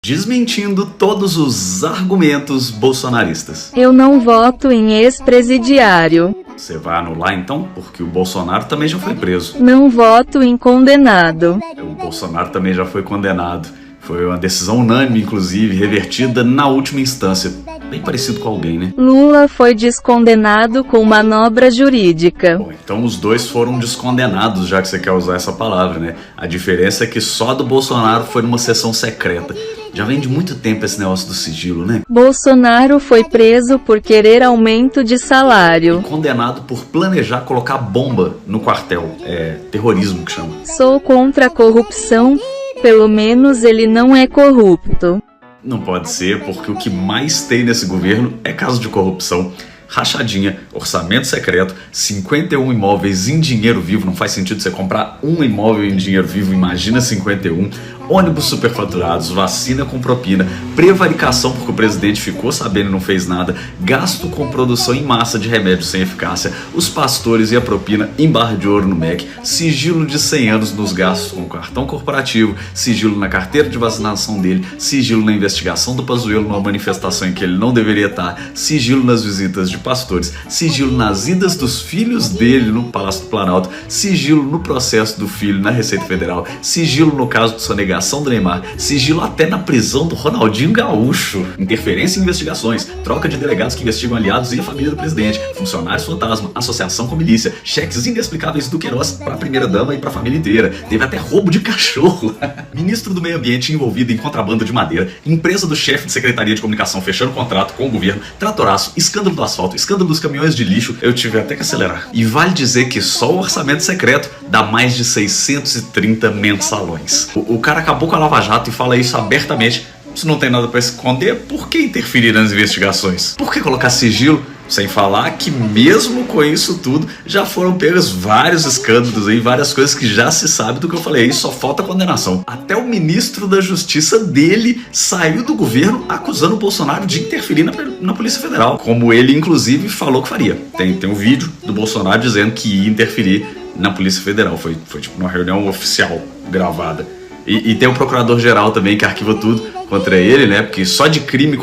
desmentindo todos os argumentos bolsonaristas. Eu não voto em ex-presidiário. Você vai anular então? Porque o Bolsonaro também já foi preso. Não voto em condenado. O Bolsonaro também já foi condenado. Foi uma decisão unânime, inclusive, revertida na última instância. Bem parecido com alguém, né? Lula foi descondenado com manobra jurídica. Bom, então os dois foram descondenados, já que você quer usar essa palavra, né? A diferença é que só do Bolsonaro foi numa sessão secreta. Já vem de muito tempo esse negócio do sigilo, né? Bolsonaro foi preso por querer aumento de salário. E condenado por planejar colocar bomba no quartel. É terrorismo que chama. Sou contra a corrupção, pelo menos ele não é corrupto. Não pode ser, porque o que mais tem nesse governo é caso de corrupção. Rachadinha, orçamento secreto, 51 imóveis em dinheiro vivo. Não faz sentido você comprar um imóvel em dinheiro vivo, imagina 51. Ônibus superfaturados, vacina com propina, prevaricação porque o presidente ficou sabendo e não fez nada, gasto com produção em massa de remédios sem eficácia, os pastores e a propina em barra de ouro no MEC, sigilo de 100 anos nos gastos com o cartão corporativo, sigilo na carteira de vacinação dele, sigilo na investigação do Pazuello numa manifestação em que ele não deveria estar, sigilo nas visitas de pastores, sigilo nas idas dos filhos dele no Palácio do Planalto, sigilo no processo do filho na Receita Federal, sigilo no caso de sonegação do Neymar, sigilo até na prisão do Ronaldinho Gaúcho, interferência em investigações, troca de delegados que investigam aliados e a família do presidente, funcionários fantasma, associação com milícia, cheques inexplicáveis do Queiroz para a primeira-dama e para a família inteira, teve até roubo de cachorro, ministro do meio ambiente envolvido em contrabando de madeira, empresa do chefe de secretaria de comunicação fechando contrato com o governo, tratoraço, escândalo do asfalto, escândalo dos caminhões de lixo, eu tive até que acelerar. E vale dizer que só o orçamento secreto dá mais de 630 mensalões. O cara acabou com a Lava Jato e fala isso abertamente. Se não tem nada para esconder, por que interferir nas investigações? Por que colocar sigilo? Sem falar que mesmo com isso tudo, já foram pegos vários escândalos aí, várias coisas que já se sabe do que eu falei aí, só falta condenação. Até o ministro da Justiça dele saiu do governo acusando o Bolsonaro de interferir na Polícia Federal, como ele inclusive falou que faria. Tem um vídeo do Bolsonaro dizendo que ia interferir na Polícia Federal, foi tipo uma reunião oficial gravada. E tem o procurador-geral também que arquiva tudo contra ele, né? Porque só de crime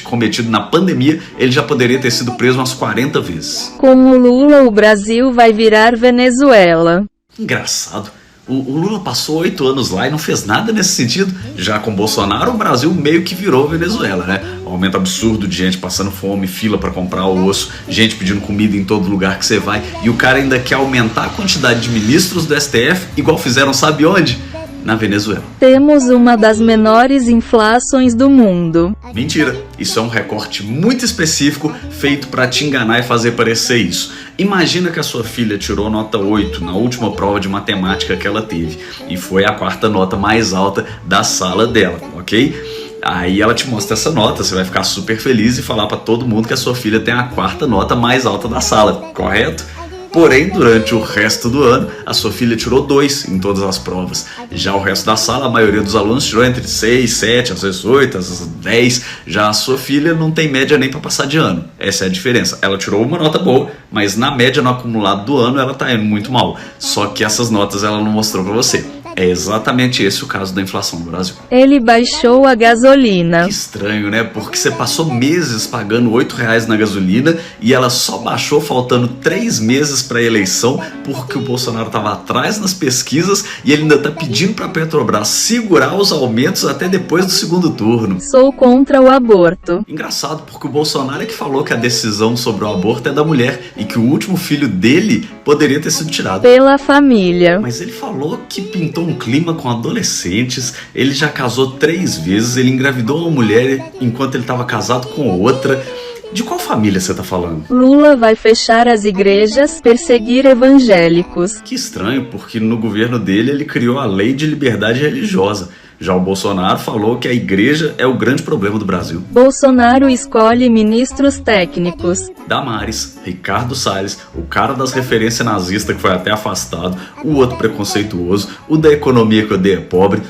cometido na pandemia, ele já poderia ter sido preso umas 40 vezes. Com o Lula, o Brasil vai virar Venezuela. Engraçado. O Lula passou 8 anos lá e não fez nada nesse sentido. Já com Bolsonaro, o Brasil meio que virou Venezuela, né? Um aumento absurdo de gente passando fome, fila pra comprar o osso, gente pedindo comida em todo lugar que você vai. E o cara ainda quer aumentar a quantidade de ministros do STF, igual fizeram sabe onde? Na Venezuela. Temos uma das menores inflações do mundo. Mentira, isso é um recorte muito específico feito para te enganar e fazer parecer isso. Imagina que a sua filha tirou nota 8 na última prova de matemática que ela teve e foi a 4ª nota mais alta da sala dela, ok? Aí ela te mostra essa nota, você vai ficar super feliz e falar para todo mundo que a sua filha tem a 4ª nota mais alta da sala, correto? Porém, durante o resto do ano, a sua filha tirou 2 em todas as provas. Já o resto da sala, a maioria dos alunos tirou entre 6, 7, às vezes 8, às vezes 10. Já a sua filha não tem média nem para passar de ano. Essa é a diferença. Ela tirou uma nota boa, mas na média, no acumulado do ano, ela tá indo muito mal. Só que essas notas ela não mostrou para você. É exatamente esse o caso da inflação no Brasil. Ele baixou a gasolina. Que estranho, né? Porque você passou meses pagando R$8 na gasolina e ela só baixou faltando 3 meses para a eleição porque o Bolsonaro estava atrás nas pesquisas e ele ainda está pedindo para a Petrobras segurar os aumentos até depois do segundo turno. Sou contra o aborto. Engraçado, porque o Bolsonaro é que falou que a decisão sobre o aborto é da mulher e que o último filho dele poderia ter sido tirado pela família. Mas ele falou que pintou um clima com adolescentes, ele já casou 3 vezes, ele engravidou uma mulher enquanto ele estava casado com outra. De qual família você tá falando? Lula vai fechar as igrejas, perseguir evangélicos. Que estranho, porque no governo dele ele criou a lei de liberdade religiosa. Já o Bolsonaro falou que a igreja é o grande problema do Brasil. Bolsonaro escolhe ministros técnicos. Damares, Ricardo Salles, o cara das referências nazistas que foi até afastado, o outro preconceituoso, o da economia que odeia pobre.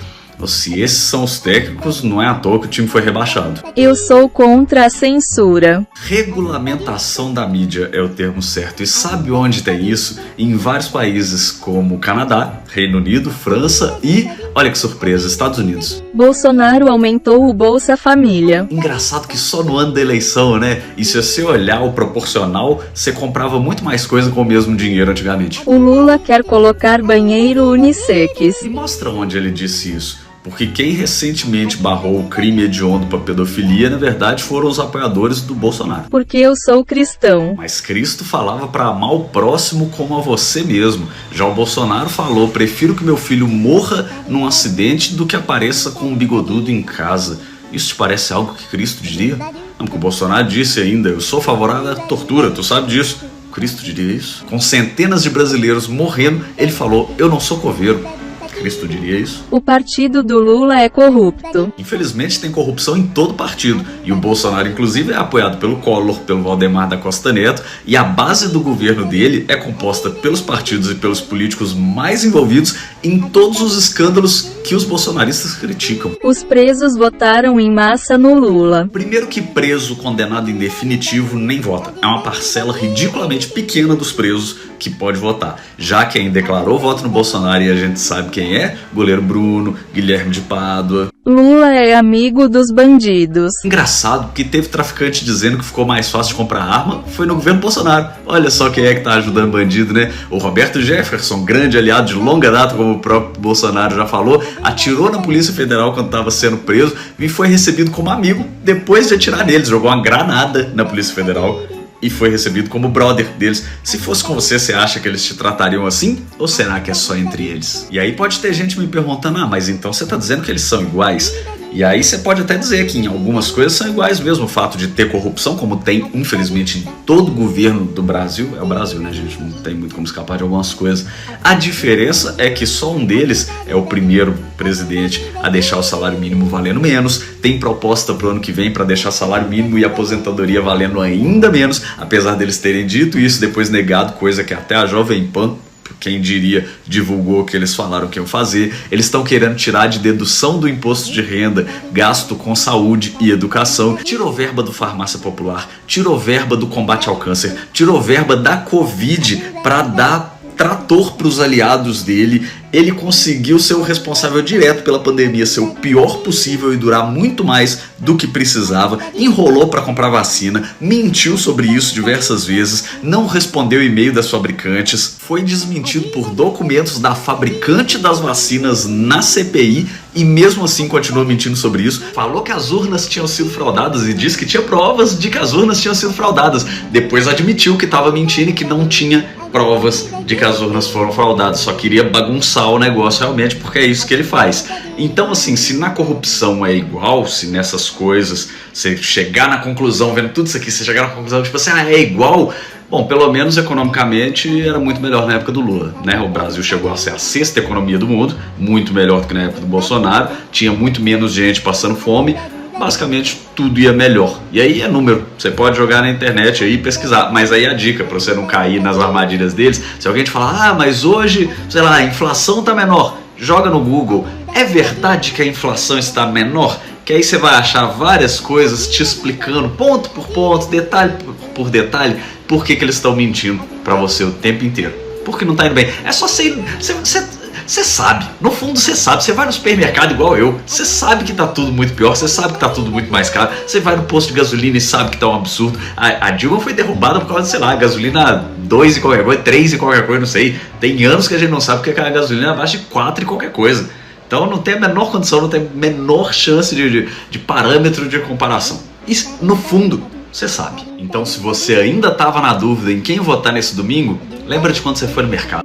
Se esses são os técnicos, não é à toa que o time foi rebaixado. Eu sou contra a censura. Regulamentação da mídia é o termo certo. E sabe onde tem isso? Em vários países como Canadá, Reino Unido, França e Olha que surpresa, Estados Unidos. Bolsonaro aumentou o Bolsa Família. Engraçado que só no ano da eleição, né? E se você olhar o proporcional, você comprava muito mais coisa com o mesmo dinheiro antigamente. O Lula quer colocar banheiro unissex. E mostra onde ele disse isso. Porque quem recentemente barrou o crime hediondo para pedofilia, na verdade, foram os apoiadores do Bolsonaro. Porque eu sou cristão. Mas Cristo falava para amar o próximo como a você mesmo. Já o Bolsonaro falou, prefiro que meu filho morra num acidente do que apareça com um bigodudo em casa. Isso te parece algo que Cristo diria? Não, porque o Bolsonaro disse ainda, eu sou favorável à tortura, tu sabe disso? Cristo diria isso? Com centenas de brasileiros morrendo, ele falou, eu não sou coveiro. Cristo diria isso? O partido do Lula é corrupto. Infelizmente tem corrupção em todo partido. E o Bolsonaro, inclusive, é apoiado pelo Collor, pelo Valdemar da Costa Neto. E a base do governo dele é composta pelos partidos e pelos políticos mais envolvidos em todos os escândalos que os bolsonaristas criticam. Os presos votaram em massa no Lula. Primeiro que preso condenado em definitivo nem vota. É uma parcela ridiculamente pequena dos presos que pode votar. Já quem declarou voto no Bolsonaro, e a gente sabe quem é, goleiro Bruno, Guilherme de Pádua. Lula é amigo dos bandidos. Engraçado que teve traficante dizendo que ficou mais fácil de comprar arma, foi no governo Bolsonaro. Olha só quem é que tá ajudando bandido, né? O Roberto Jefferson, grande aliado de longa data, como o próprio Bolsonaro já falou, atirou na Polícia Federal quando estava sendo preso e foi recebido como amigo depois de atirar neles. Jogou uma granada na Polícia Federal e foi recebido como brother deles. Se fosse com você, você acha que eles te tratariam assim? Ou será que é só entre eles? E aí pode ter gente me perguntando, mas então você tá dizendo que eles são iguais? E aí você pode até dizer que em algumas coisas são iguais mesmo. O fato de ter corrupção, como tem, infelizmente, em todo o governo do Brasil. É o Brasil, né, gente? Não tem muito como escapar de algumas coisas. A diferença é que só um deles é o primeiro presidente a deixar o salário mínimo valendo menos. Tem proposta pro ano que vem para deixar salário mínimo e aposentadoria valendo ainda menos. Apesar deles terem dito isso, depois negado, coisa que até a Jovem Pan, quem diria, divulgou o que eles falaram que iam fazer. Eles estão querendo tirar de dedução do imposto de renda gasto com saúde e educação. Tirou verba do farmácia popular, tirou verba do combate ao câncer, tirou verba da Covid para dar trator para os aliados dele. Ele conseguiu ser o responsável direto pela pandemia ser o pior possível e durar muito mais do que precisava. Enrolou para comprar vacina, mentiu sobre isso diversas vezes, não respondeu e-mail das fabricantes, foi desmentido por documentos da fabricante das vacinas na CPI e mesmo assim continuou mentindo sobre isso. Falou que as urnas tinham sido fraudadas e disse que tinha provas de que as urnas tinham sido fraudadas. Depois admitiu que estava mentindo e que não tinha provas de que as urnas foram fraudadas, só queria bagunçar o negócio realmente, porque é isso que ele faz. Então, assim, se na corrupção é igual, se nessas coisas você chegar na conclusão, vendo tudo isso aqui, você chegar na conclusão, tipo assim, é igual, bom, pelo menos economicamente era muito melhor na época do Lula, né? O Brasil chegou a ser a 6ª economia do mundo, muito melhor do que na época do Bolsonaro, tinha muito menos gente passando fome, basicamente tudo ia melhor. E aí é número, você pode jogar na internet aí e pesquisar, mas aí a dica para você não cair nas armadilhas deles, se alguém te falar, mas hoje, sei lá, a inflação tá menor, joga no Google, é verdade que a inflação está menor? Que aí você vai achar várias coisas te explicando, ponto por ponto, detalhe por detalhe, por que eles estão mentindo para você o tempo inteiro. Porque não tá indo bem. É só você sabe, no fundo você sabe, você vai no supermercado igual eu, você sabe que tá tudo muito pior, você sabe que tá tudo muito mais caro, você vai no posto de gasolina e sabe que tá um absurdo. A Dilma foi derrubada por causa de, sei lá, gasolina 2 e qualquer coisa, 3 e qualquer coisa, não sei. Tem anos que a gente não sabe porque a gasolina é abaixo de 4 e qualquer coisa. Então não tem a menor condição, não tem a menor chance de parâmetro de comparação. Isso, no fundo, você sabe. Então se você ainda estava na dúvida em quem votar nesse domingo, lembra de quando você foi no mercado.